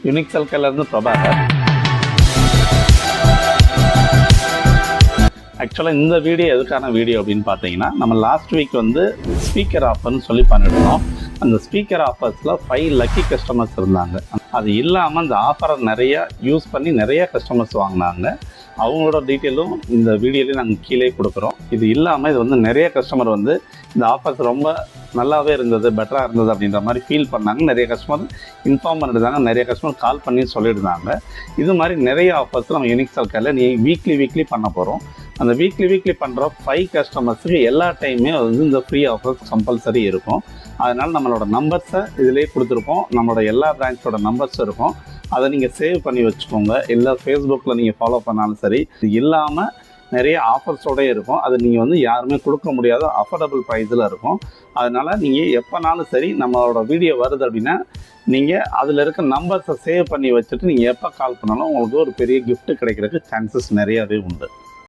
Unique சல்கர்லேருந்து Prabhakar. ஆக்சுவலாக இந்த video எதுக்கான video அப்படின்னு பார்த்தீங்கன்னா, நம்ம லாஸ்ட் வீக் வந்து ஸ்பீக்கர் ஆஃபர்னு சொல்லி பண்ணியிருந்தோம். அந்த ஸ்பீக்கர் ஆஃபர்ஸில் 5 லக்கி கஸ்டமர்ஸ் இருந்தாங்க. அது இல்லாமல் அந்த ஆஃபரை நிறையா யூஸ் பண்ணி நிறைய கஸ்டமர்ஸ் வாங்கினாங்க. அவங்களோட டீட்டெயிலும் இந்த வீடியோலேயே நாங்கள் கீழே கொடுக்குறோம். இது இல்லாமல் இது வந்து நிறைய கஸ்டமர் வந்து இந்த ஆஃபர்ஸ் ரொம்ப நல்லாவே இருந்தது, பெட்டராக இருந்தது அப்படின்ற மாதிரி ஃபீல் பண்ணாங்க. நிறைய கஸ்டமர் இன்ஃபார்ம் பண்ணியிருந்தாங்க, நிறைய கஸ்டமர் கால் பண்ணி சொல்லியிருந்தாங்க. இது மாதிரி நிறைய ஆஃபர்ஸ் நம்ம யூனிக் சல்கரில் வீக்லி பண்ண போகிறோம். அந்த வீக்லி பண்ணுற 5 கஸ்டமர்ஸுக்கு எல்லா டைமே வந்து இந்த ஃப்ரீ ஆஃபர்ஸ் கம்பல்சரி இருக்கும். அதனால் நம்மளோட நம்பர்ஸை இதிலே கொடுத்துருப்போம். நம்மளோட எல்லா பிரான்ச்சோட நம்பர்ஸ் இருக்கும். அதை நீங்கள் சேவ் பண்ணி வச்சுக்கோங்க. இல்லை ஃபேஸ்புக்கில் நீங்கள் ஃபாலோ பண்ணாலும் சரி. இது இல்லாமல் நிறைய ஆஃபர்ஸோடய இருக்கும். அது நீங்கள் வந்து யாருமே கொடுக்க முடியாத அஃபோர்டபுள் ப்ரைஸில் இருக்கும். அதனால் நீங்கள் எப்போனாலும் சரி நம்மளோட வீடியோ வருது அப்படின்னா நீங்கள் அதில் இருக்க நம்பர்ஸை சேவ் பண்ணி வச்சுட்டு நீங்கள் எப்போ கால் பண்ணாலும் உங்களுக்கு ஒரு பெரிய கிஃப்ட் கிடைக்கிறதுக்கு சான்சஸ் நிறையாவே உண்டு.